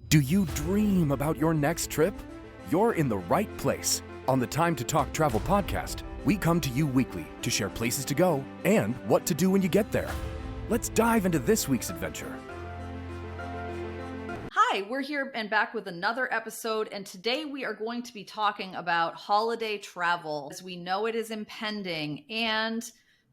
Do you dream about your next trip? You're in the right place. On the Time to Talk Travel podcast, we come to you weekly to share places to go and what to do when you get there. Let's dive into this week's adventure. Hi, we're here and back with another episode, and today we are going to be talking about holiday travel. As we know, it is impending, and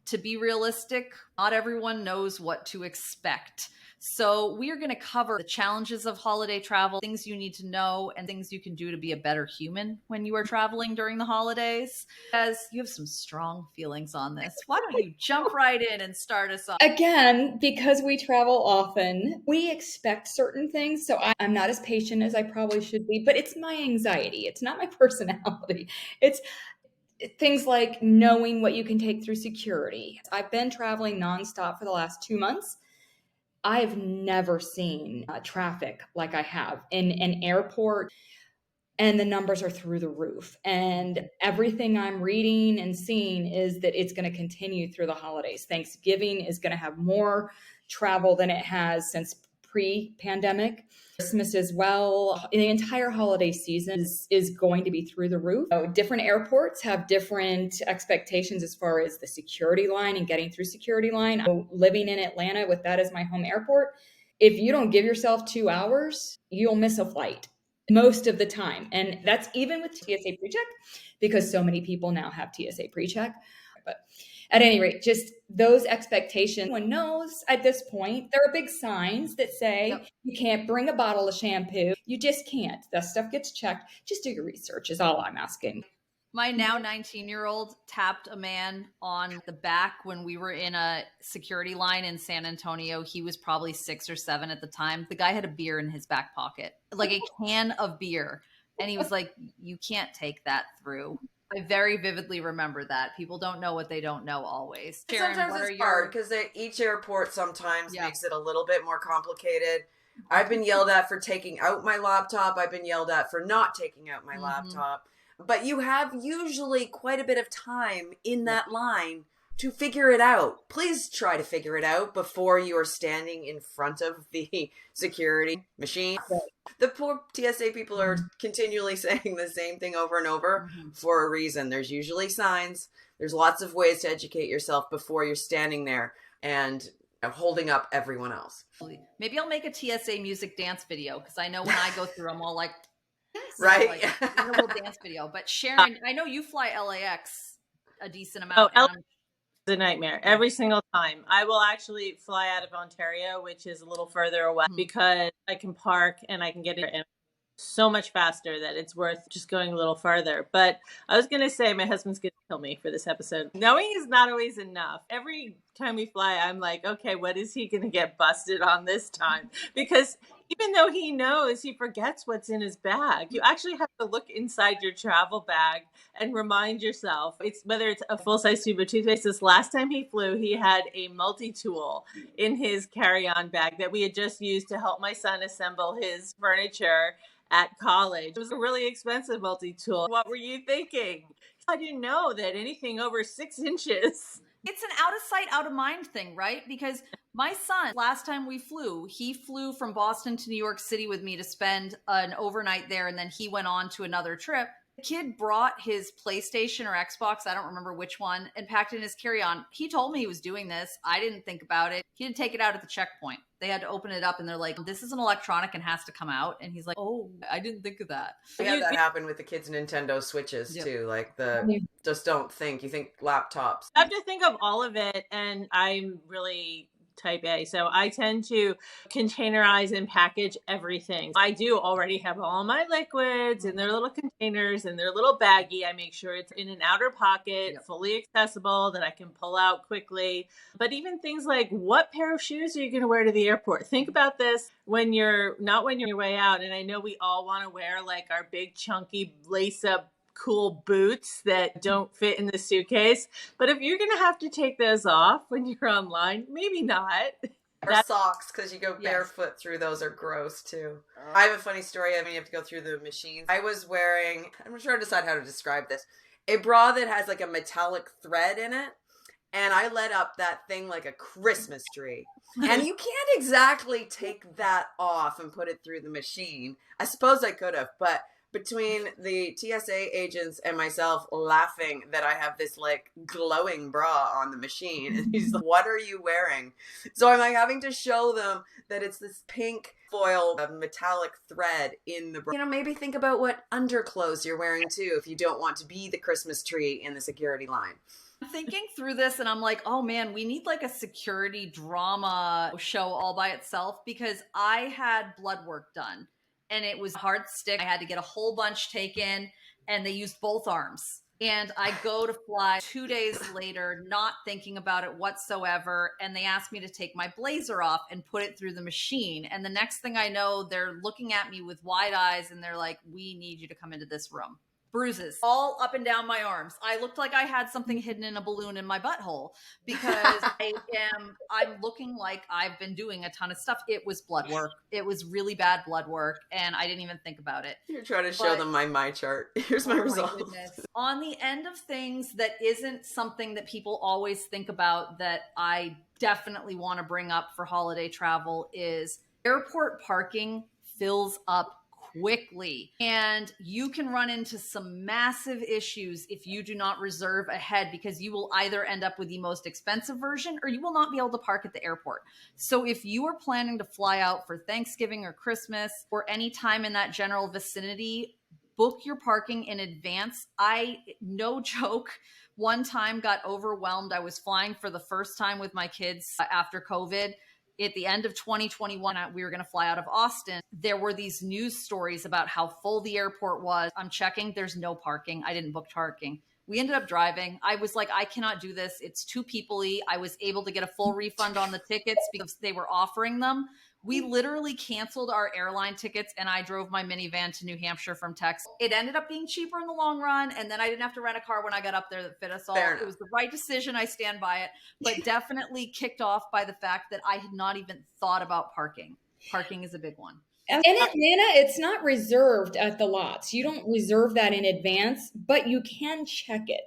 to be realistic, not everyone knows what to expect. So we are going to cover the challenges of holiday travel, things you need to know, and things you can do to be a better human when you are traveling during the holidays. As you have some strong feelings on this, why don't you jump right in and start us off? Again, because we travel often, we expect certain things. So I'm not as patient as I probably should be, but it's my anxiety. It's not my personality. It's things like knowing what you can take through security. I've been traveling nonstop for the last 2 months. I've never seen traffic like I have in an airport, and the numbers are through the roof. And everything I'm reading and seeing is that it's going to continue through the holidays. Thanksgiving is going to have more travel than it has since pre-pandemic. Christmas as well. The entire holiday season is going to be through the roof. So different airports have different expectations as far as the security line and getting through security line. Living in Atlanta with that as my home airport, if you don't give yourself 2 hours, you'll miss a flight most of the time. And that's even with TSA PreCheck, because so many people now have TSA PreCheck. But at any rate, just those expectations, one knows at this point, there are big signs that say You can't bring a bottle of shampoo. You just can't. That stuff gets checked. Just do your research is all I'm asking. My now 19-year-old tapped a man on the back when we were in a security line in San Antonio. He was probably 6 or 7 at the time. The guy had a beer in his back pocket, like a can of beer. And he was like, you can't take that through. I very vividly remember that. People don't know what they don't know always. Ciaran, sometimes it's hard because each airport sometimes makes it a little bit more complicated. I've been yelled at for taking out my laptop. I've been yelled at for not taking out my laptop. But you have usually quite a bit of time in that line to figure it out. Please try to figure it out before you are standing in front of the security machine. The poor TSA people are continually saying the same thing over and over for a reason. There's usually signs. There's lots of ways to educate yourself before you're standing there and holding up everyone else. Maybe I'll make a TSA music dance video, because I know when I go through, I'm all like, right? Like, a little dance video. But Ciaran, I know you fly LAX a decent amount. Oh, it's a nightmare every single time. I will actually fly out of Ontario, which is a little further away, because I can park and I can get it in so much faster that it's worth just going a little farther. But I was going to say, my husband's going to kill me for this episode. Knowing is not always enough. Every time we fly, I'm like, okay, what is he going to get busted on this time? Because even though he knows, he forgets what's in his bag. You actually have to look inside your travel bag and remind yourself, whether it's a full-size tube of toothpaste. This last time he flew, he had a multi-tool in his carry-on bag that we had just used to help my son assemble his furniture at college. It was a really expensive multi-tool. What were you thinking? I didn't know that anything over 6 inches. It's an out of sight, out of mind thing, right? Because my son, last time we flew, he flew from Boston to New York City with me to spend an overnight there. And then he went on to another trip. The kid brought his PlayStation or Xbox, I don't remember which one, and packed it in his carry-on. He told me he was doing this. I didn't think about it. He didn't take it out at the checkpoint. They had to open it up, and they're like, this is an electronic and has to come out. And he's like, oh, I didn't think of that. We had that happen with the kids' Nintendo Switches too. Like just don't think. You think laptops. I have to think of all of it, and I'm really type A. So I tend to containerize and package everything. I do already have all my liquids in their little containers and their little baggie. I make sure it's in an outer pocket, fully accessible, that I can pull out quickly. But even things like, what pair of shoes are you going to wear to the airport? Think about this when you're on your way out. And I know we all want to wear like our big chunky lace up cool boots that don't fit in the suitcase. But if you're going to have to take those off when you're online, maybe not. Or socks, because you go barefoot through those are gross too. I have a funny story. I mean, you have to go through the machines. I was wearing, I'm trying to decide how to describe this, a bra that has like a metallic thread in it. and I lit up that thing like a Christmas tree. And you can't exactly take that off and put it through the machine. I suppose I could have, but between the TSA agents and myself laughing that I have this like glowing bra on the machine, and he's like, what are you wearing? So I'm like having to show them that it's this pink foil of metallic thread in the bra. You know, maybe think about what underclothes you're wearing too if you don't want to be the Christmas tree in the security line. I'm thinking through this and I'm like, oh man, we need like a security drama show all by itself, because I had blood work done and it was hard stick. I had to get a whole bunch taken and they used both arms. And I go to fly 2 days later, not thinking about it whatsoever. And they asked me to take my blazer off and put it through the machine. And the next thing I know, they're looking at me with wide eyes and they're like, we need you to come into this room. Bruises all up and down my arms. I looked like I had something hidden in a balloon in my butthole, because I'm looking like I've been doing a ton of stuff. It was blood work. It was really bad blood work, and I didn't even think about it. You're trying to show them my chart. Here's my results. On the end of things that isn't something that people always think about, that I definitely want to bring up for holiday travel, is airport parking fills up quickly, and you can run into some massive issues if you do not reserve ahead, because you will either end up with the most expensive version or you will not be able to park at the airport. So if you are planning to fly out for Thanksgiving or Christmas or any time in that general vicinity, book your parking in advance. I, no joke, one time got overwhelmed. I was flying for the first time with my kids after COVID. At the end of 2021, we were going to fly out of Austin. There were these news stories about how full the airport was. I'm checking. There's no parking. I didn't book parking. We ended up driving. I was like, I cannot do this. It's too people-y. I was able to get a full refund on the tickets because they were offering them. We literally canceled our airline tickets and I drove my minivan to New Hampshire from Texas. It ended up being cheaper in the long run. And then I didn't have to rent a car when I got up there that fit us all. It was the right decision. I stand by it, but definitely kicked off by the fact that I had not even thought about parking. Parking is a big one. In Atlanta, it's not reserved at the lots. You don't reserve that in advance, but you can check it.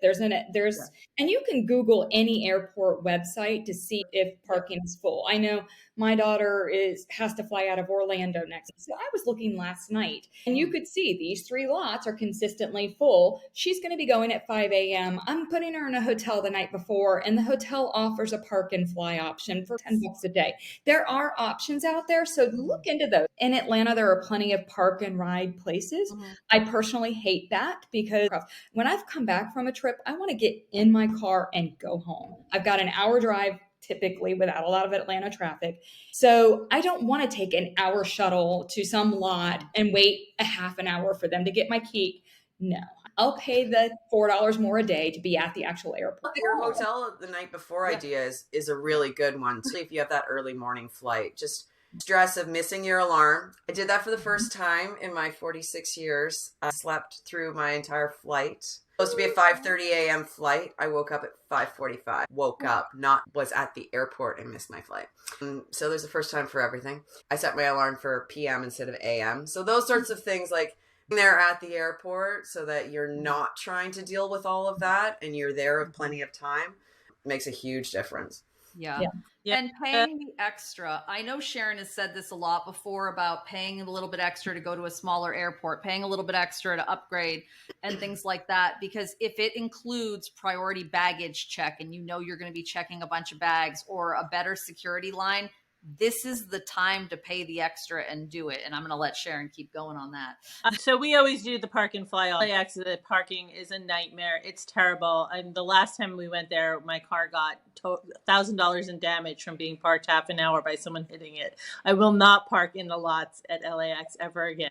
And you can Google any airport website to see if parking is full. I know my daughter has to fly out of Orlando next. So I was looking last night and you could see these 3 lots are consistently full. She's going to be going at 5 a.m. I'm putting her in a hotel the night before, and the hotel offers a park and fly option for $10 a day. There are options out there. So look into those. In Atlanta, there are plenty of park and ride places. Mm-hmm. I personally hate that, because when I've come back from a trip, I want to get in my car and go home. I've got an hour drive typically without a lot of Atlanta traffic. So I don't want to take an hour shuttle to some lot and wait a half an hour for them to get my key. No, I'll pay the $4 more a day to be at the actual airport. Your hotel the night before idea is a really good one too. If you have that early morning flight, just stress of missing your alarm. I did that for the first time in my 46 years. I slept through my entire flight. Supposed to be a 5:30 a.m. flight. I woke up at 5:45. Woke up, was at the airport and missed my flight. So there's a first time for everything. I set my alarm for PM instead of AM. So those sorts of things, like they're at the airport so that you're not trying to deal with all of that and you're there with plenty of time, makes a huge difference. Yeah. And paying the extra. I know Ciaran has said this a lot before about paying a little bit extra to go to a smaller airport, paying a little bit extra to upgrade and things like that. Because if it includes priority baggage check and you know you're going to be checking a bunch of bags or a better security line, this is the time to pay the extra and do it. And I'm going to let Ciaran keep going on that. So we always do the park and fly. LAX, the parking is a nightmare. It's terrible. And the last time we went there, my car got $1,000 in damage from being parked half an hour by someone hitting it. I will not park in the lots at LAX ever again.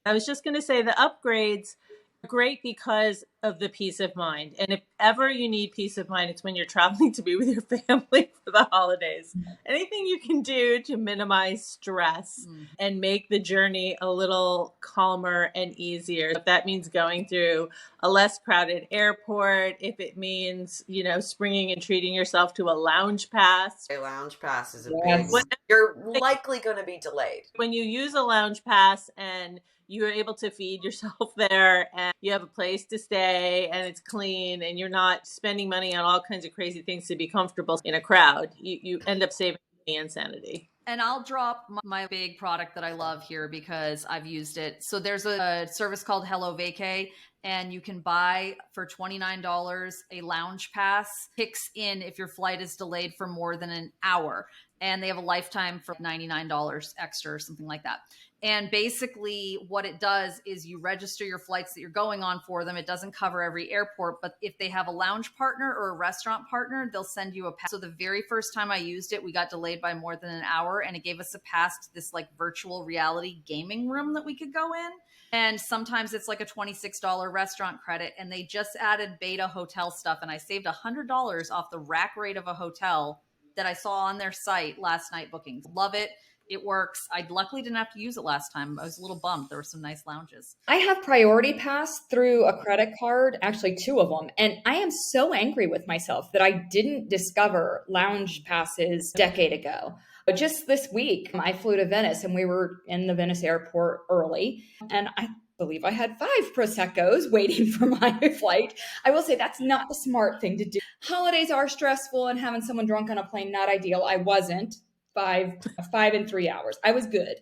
I was just going to say the upgrades are great because of the peace of mind. And if ever you need peace of mind, it's when you're traveling to be with your family for the holidays. Anything you can do to minimize stress and make the journey a little calmer and easier. If that means going through a less crowded airport, if it means, springing and treating yourself to a lounge pass. A lounge pass is a big one. You're likely going to be delayed. When you use a lounge pass and you're able to feed yourself there and and you have a place to stay and it's clean and you're not spending money on all kinds of crazy things to be comfortable in a crowd, you end up saving money and sanity. And I'll drop my big product that I love here because I've used it. So there's a service called Hello Vacay, and you can buy for $29 a lounge pass. Kicks in if your flight is delayed for more than an hour. And they have a lifetime for $99 extra or something like that. And basically what it does is you register your flights that you're going on for them. It doesn't cover every airport, but if they have a lounge partner or a restaurant partner, they'll send you a pass. So the very first time I used it, we got delayed by more than an hour, and it gave us a pass to this like virtual reality gaming room that we could go in. And sometimes it's like a $26 restaurant credit, and they just added beta hotel stuff. And I saved $100 off the rack rate of a hotel that I saw on their site last night bookings. Love it. It works. I luckily didn't have to use it last time. I was a little bummed. There were some nice lounges. I have Priority Pass through a credit card, actually 2 of them. And I am so angry with myself that I didn't discover lounge passes a decade ago. But just this week, I flew to Venice and we were in the Venice airport early. And I believe I had 5 Prosecco's waiting for my flight. I will say that's not the smart thing to do. Holidays are stressful, and having someone drunk on a plane, not ideal. I wasn't. 5 and 3 hours. I was good.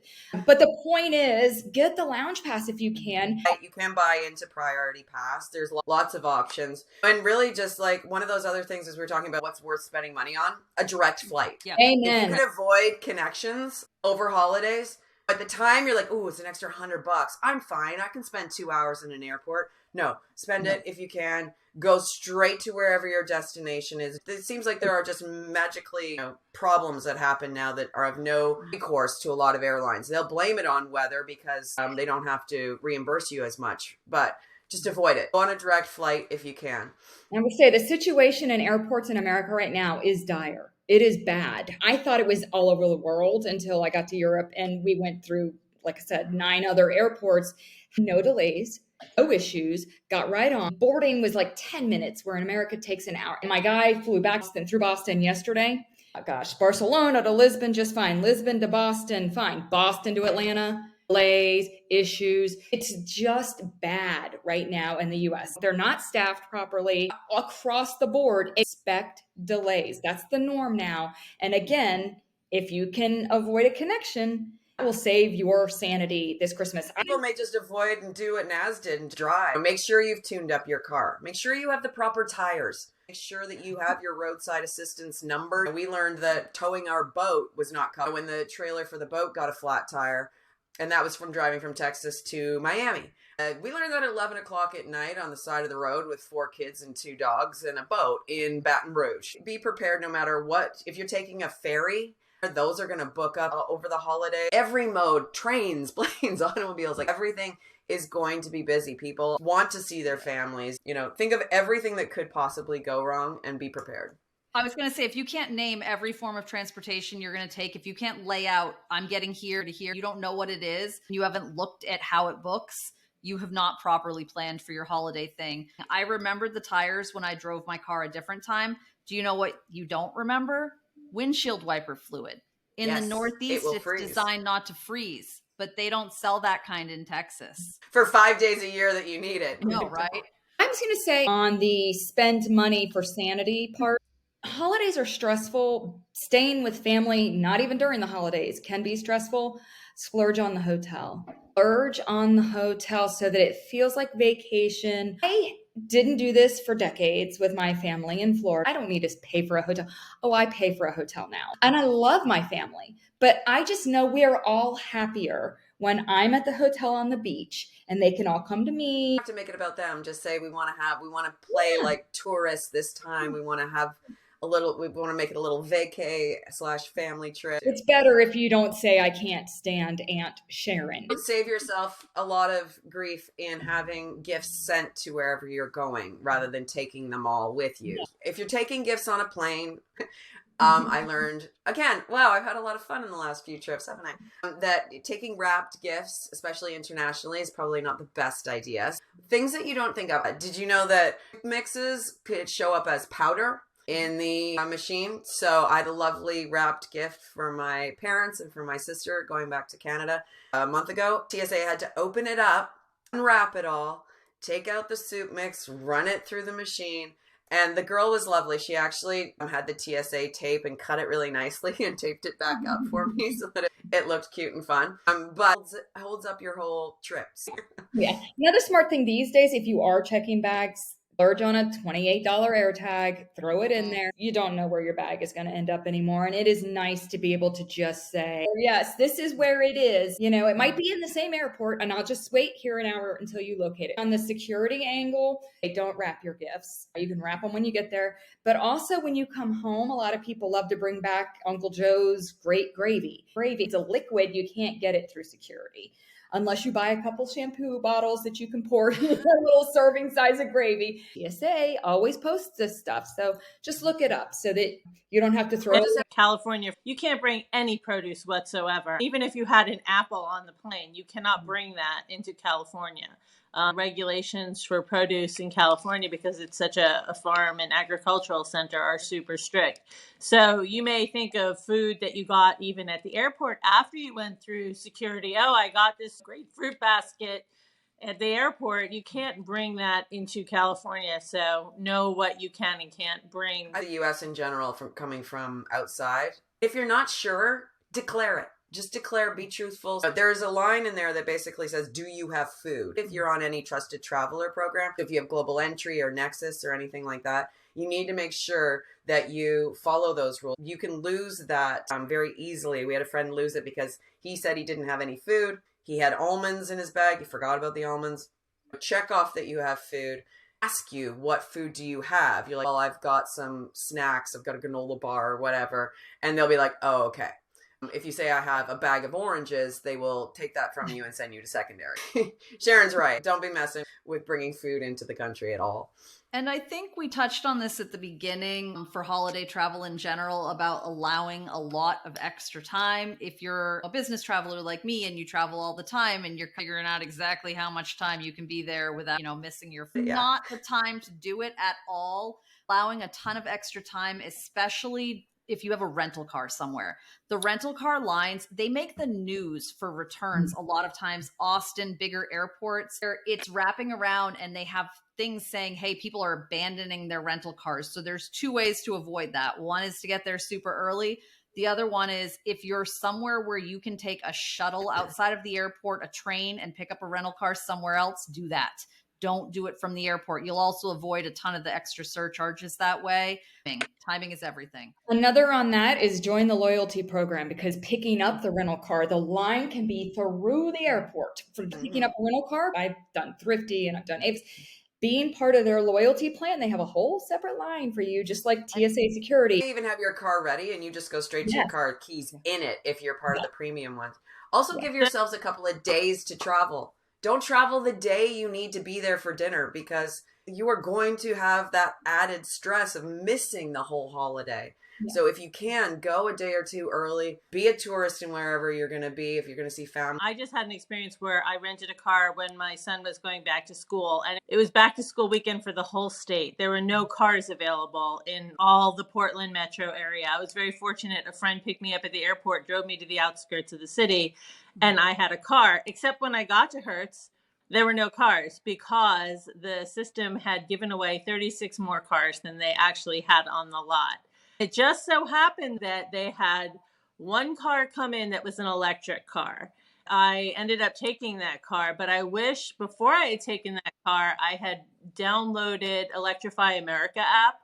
But the point is, get the lounge pass if you can. You can buy into Priority Pass. There's lots of options. And really just like one of those other things is we're talking about what's worth spending money on, a direct flight. Yeah. Amen. If you can avoid connections over holidays, at the time you're like, oh, it's an extra $100. I'm fine. I can spend 2 hours in an airport. No, spend it if you can. Go straight to wherever your destination is. It seems like there are just magically problems that happen now that are of no recourse to a lot of airlines. They'll blame it on weather because they don't have to reimburse you as much, but just avoid it. Go on a direct flight if you can. I would say the situation in airports in America right now is dire. It is bad. I thought it was all over the world until I got to Europe and we went through, like I said, 9 other airports. No delays. No issues, got right on. Boarding was like 10 minutes, where in America it takes an hour. And my guy flew back through Boston yesterday. Oh gosh, Barcelona to Lisbon, just fine. Lisbon to Boston, fine. Boston to Atlanta, delays, issues. It's just bad right now in the US. They're not staffed properly. Across the board, expect delays. That's the norm now. And again, if you can avoid a connection, will save your sanity this Christmas. People may just avoid and do what Naz did and drive. Make sure you've tuned up your car. Make sure you have the proper tires. Make sure that you have your roadside assistance number. We learned that towing our boat was not covered when the trailer for the boat got a flat tire. And that was from driving from Texas to Miami. We learned that at 11 o'clock at night on the side of the road with 4 kids and 2 dogs and a boat in Baton Rouge. Be prepared no matter what. If you're taking a ferry, those are going to book up over the holiday. Every mode, trains, planes, automobiles, like everything is going to be busy. People want to see their families. Think of everything that could possibly go wrong and be prepared. I was going to say, if you can't name every form of transportation you're going to take, if you can't lay out, I'm getting here to here, you don't know what it is, you haven't looked at how it books, you have not properly planned for your holiday thing. I remembered the tires when I drove my car a different time. Do you know what you don't remember? Windshield wiper fluid. In the Northeast, it's designed not to freeze, but they don't sell that kind in Texas. For 5 days a year that you need it. No, right? I was going to say on the spend money for sanity part, holidays are stressful. Staying with family, not even during the holidays, can be stressful. Splurge on the hotel. Splurge on the hotel so that it feels like vacation. I didn't do this for decades with my family in Florida. I don't need to pay for a hotel. Oh, I pay for a hotel now. And I love my family, but I just know we are all happier when I'm at the hotel on the beach and they can all come to me. You have to make it about them. Just say we want to play like tourists this time. We want to make it a little vacay/family trip. It's better if you don't say, I can't stand Aunt Sharon. Save yourself a lot of grief in having gifts sent to wherever you're going rather than taking them all with you. If you're taking gifts on a plane, I learned, again, wow, I've had a lot of fun in the last few trips, haven't I? That taking wrapped gifts, especially internationally, is probably not the best idea. Things that you don't think of. Did you know that mixes could show up as powder in the machine? So I had a lovely wrapped gift for my parents and for my sister going back to Canada a month ago. TSA had to open it up, unwrap it all, take out the soup mix, run it through the machine. And the girl was lovely. She actually had the TSA tape and cut it really nicely and taped it back up for me so that it looked cute and fun. But it holds up your whole trips. Yeah. Another smart thing these days, if you are checking bags, splurge on a $28 air tag, throw it in there. You don't know where your bag is going to end up anymore. And it is nice to be able to just say, yes, this is where it is. You know, it might be in the same airport and I'll just wait here an hour until you locate it. On the security angle, they don't wrap your gifts. You can wrap them when you get there. But also when you come home, a lot of people love to bring back Uncle Joe's great gravy. Gravy, it's a liquid. You can't get it through security unless you buy a couple shampoo bottles that you can pour in a little serving size of gravy. TSA always posts this stuff. So just look it up so that you don't have to throw it. California, you can't bring any produce whatsoever. Even if you had an apple on the plane, you cannot bring that into California. Regulations for produce in California, because it's such a farm and agricultural center, are super strict. So you may think of food that you got even at the airport after you went through security. Oh, I got this great fruit basket at the airport. You can't bring that into California. So know what you can and can't bring. The U.S. in general, from coming from outside, if you're not sure, declare it. Just declare, be truthful. There's a line in there that basically says, do you have food? If you're on any trusted traveler program, if you have Global Entry or Nexus or anything like that, you need to make sure that you follow those rules. You can lose that very easily. We had a friend lose it because he said he didn't have any food. He had almonds in his bag. He forgot about the almonds. Check off that you have food. Ask you, what food do you have? You're like, well, I've got some snacks. I've got a granola bar or whatever. And they'll be like, oh, okay. If you say I have a bag of oranges, they will take that from you and send you to secondary. Sharon's right. Don't be messing with bringing food into the country at all. And I think we touched on this at the beginning for holiday travel in general about allowing a lot of extra time. If you're a business traveler like me and you travel all the time and you're figuring out exactly how much time you can be there without, missing your food, not the time to do it at all. Allowing a ton of extra time, especially if you have a rental car somewhere. The rental car lines, they make the news for returns a lot of times. Austin, bigger airports, it's wrapping around and they have things saying, hey, people are abandoning their rental cars. So there's two ways to avoid that. One is to get there super early. The other one is if you're somewhere where you can take a shuttle outside of the airport, a train, and pick up a rental car somewhere else, do that. Don't do it from the airport. You'll also avoid a ton of the extra surcharges that way. Timing is everything. Another on that is join the loyalty program, because picking up the rental car, the line can be through the airport. For picking up a rental car, I've done Thrifty and I've done Avis. Being part of their loyalty plan, they have a whole separate line for you, just like TSA security. You even have your car ready and you just go straight to your car, keys in it if you're part of the premium ones. Also give yourselves a couple of days to travel. Don't travel the day you need to be there for dinner, because you are going to have that added stress of missing the whole holiday. Yeah. So if you can, go a day or two early, be a tourist in wherever you're going to be, if you're going to see family. I just had an experience where I rented a car when my son was going back to school, and it was back to school weekend for the whole state. There were no cars available in all the Portland metro area. I was very fortunate. A friend picked me up at the airport, drove me to the outskirts of the city, and I had a car, except when I got to Hertz, there were no cars because the system had given away 36 more cars than they actually had on the lot. It just so happened that they had one car come in that was an electric car. I ended up taking that car, but I wish before I had taken that car, I had downloaded Electrify America app.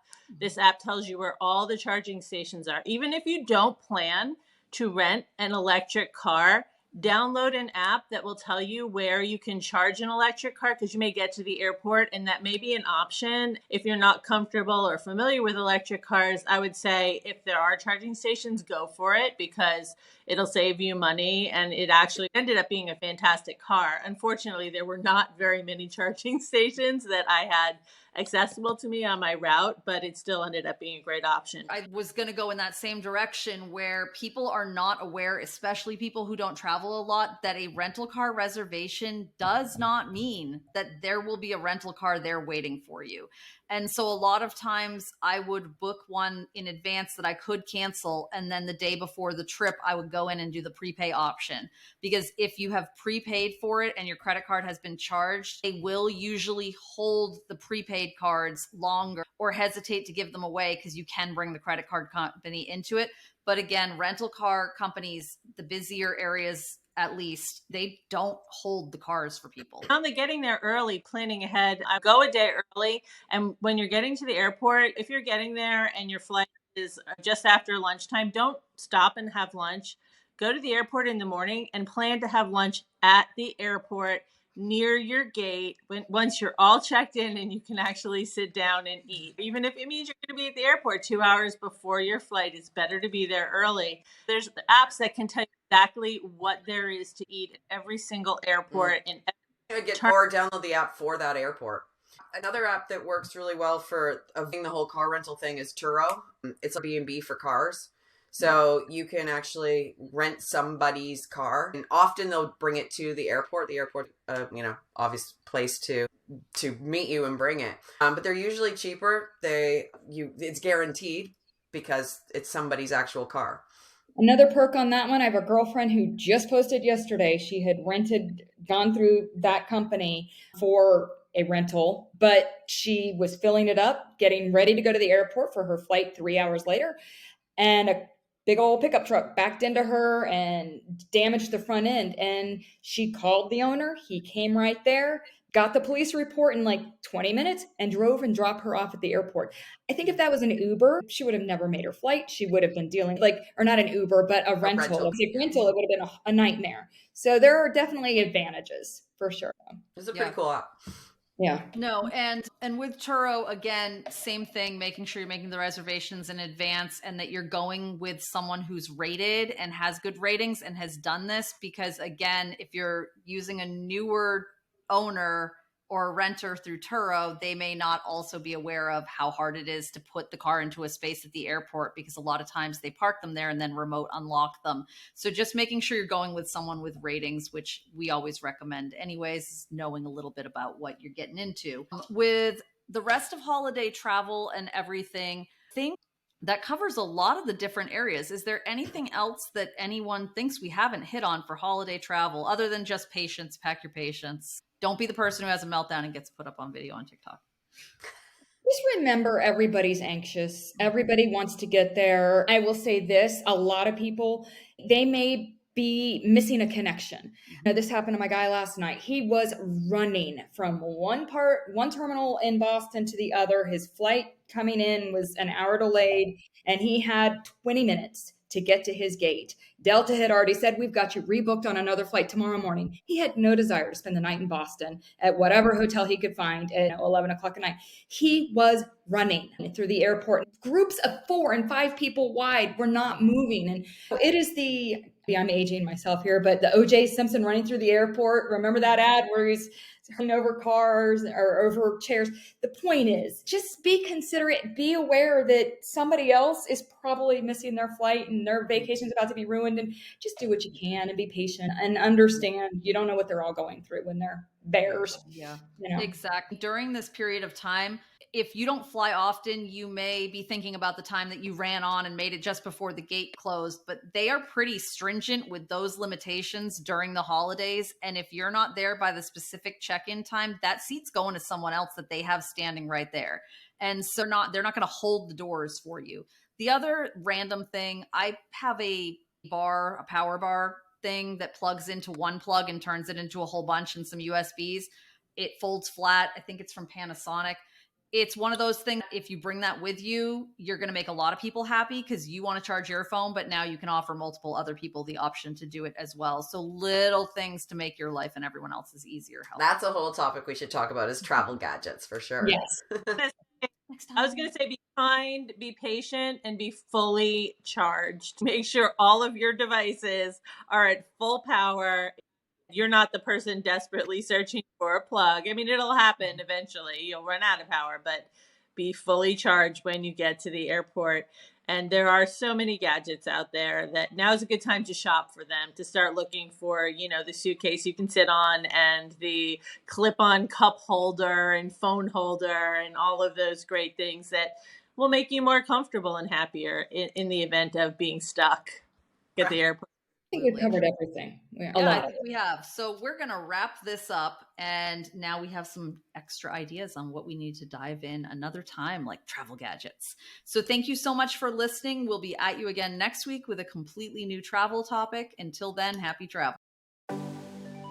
This app tells you where all the charging stations are. Even if you don't plan to rent an electric car, download an app that will tell you where you can charge an electric car, because you may get to the airport and that may be an option. If you're not comfortable or familiar with electric cars, I would say if there are charging stations, go for it, because it'll save you money. And it actually ended up being a fantastic car. Unfortunately, there were not very many charging stations that I had accessible to me on my route, but it still ended up being a great option. I was going to go in that same direction where people are not aware, especially people who don't travel a lot, that a rental car reservation does not mean that there will be a rental car there waiting for you. And so a lot of times I would book one in advance that I could cancel. And then the day before the trip, I would go in and do the prepay option, because if you have prepaid for it and your credit card has been charged, they will usually hold the prepaid cards longer or hesitate to give them away because you can bring the credit card company into it. But again, rental car companies, the busier areas at least, they don't hold the cars for people. On the getting there early, planning ahead, I go a day early. And when you're getting to the airport, if you're getting there and your flight is just after lunchtime, don't stop and have lunch. Go to the airport in the morning and plan to have lunch at the airport near your gate once you're all checked in and you can actually sit down and eat. Even if it means you're going to be at the airport 2 hours before your flight, it's better to be there early. There's apps that can tell you exactly what there is to eat at every single airport. Or download the app for that airport. Another app that works really well for doing the whole car rental thing is Turo. It's a B&B for cars. So you can actually rent somebody's car, and often they'll bring it to the airport. The airport, obvious place to meet you and bring it. But they're usually cheaper. It's guaranteed because it's somebody's actual car. Another perk on that one, I have a girlfriend who just posted yesterday. She had gone through that company for a rental, but she was filling it up, getting ready to go to the airport for her flight 3 hours later. And a big old pickup truck backed into her and damaged the front end. And she called the owner. He came right there, got the police report in like 20 minutes and drove and dropped her off at the airport. I think if that was an Uber, she would have never made her flight. She would have been dealing or not an Uber, but a rental. It would have been a nightmare. So there are definitely advantages for sure. It's a pretty cool app. Yeah. No, and with Turo, again, same thing, making sure you're making the reservations in advance and that you're going with someone who's rated and has good ratings and has done this, because again, if you're using a newer owner or a renter through Turo, they may not also be aware of how hard it is to put the car into a space at the airport, because a lot of times they park them there and then remote unlock them. So just making sure you're going with someone with ratings, which we always recommend anyways, knowing a little bit about what you're getting into. With the rest of holiday travel and everything, I think that covers a lot of the different areas. Is there anything else that anyone thinks we haven't hit on for holiday travel other than just patience? Pack your patience. Don't be the person who has a meltdown and gets put up on video on TikTok. Just remember, everybody's anxious. Everybody wants to get there. I will say this, a lot of people, they may be missing a connection. Now, this happened to my guy last night. He was running from one terminal in Boston to the other. His flight coming in was an hour delayed, and he had 20 minutes to get to his gate. Delta had already said, we've got you rebooked on another flight tomorrow morning. He had no desire to spend the night in Boston at whatever hotel he could find at 11 o'clock at night. He was running through the airport. Groups of 4 and 5 people wide were not moving. And it is I'm aging myself here, but the O.J. Simpson running through the airport. Remember that ad where he's running over cars or over chairs? The point is, just be considerate, be aware that somebody else is probably missing their flight and their vacation's about to be ruined, and just do what you can and be patient and understand you don't know what they're all going through when they're bears. Yeah, exactly. During this period of time, if you don't fly often, you may be thinking about the time that you ran on and made it just before the gate closed, but they are pretty stringent with those limitations during the holidays. And if you're not there by the specific check-in time, that seat's going to someone else that they have standing right there. And so they're not going to hold the doors for you. The other random thing, I have a power bar thing that plugs into one plug and turns it into a whole bunch and some USBs. It folds flat. I think it's from Panasonic. It's one of those things, if you bring that with you, you're going to make a lot of people happy because you want to charge your phone, but now you can offer multiple other people the option to do it as well. So little things to make your life and everyone else's easier. That's a whole topic we should talk about, is travel gadgets for sure. Yes. I was going to say, be kind, be patient, and be fully charged. Make sure all of your devices are at full power. You're not the person desperately searching for a plug. I mean, it'll happen eventually. You'll run out of power, but be fully charged when you get to the airport. And there are so many gadgets out there that now is a good time to shop for them, to start looking for, the suitcase you can sit on and the clip-on cup holder and phone holder and all of those great things that will make you more comfortable and happier in the event of being stuck at the airport. think we've covered everything. I think we have. So we're going to wrap this up. And now we have some extra ideas on what we need to dive in another time, like travel gadgets. So thank you so much for listening. We'll be at you again next week with a completely new travel topic. Until then, happy travel.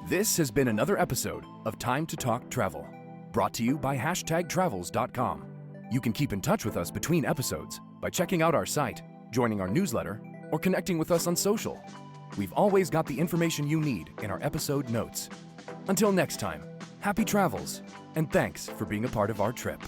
This has been another episode of Time to Talk Travel, brought to you by #travels.com. You can keep in touch with us between episodes by checking out our site, joining our newsletter, or connecting with us on social. We've always got the information you need in our episode notes. Until next time, happy travels, and thanks for being a part of our trip.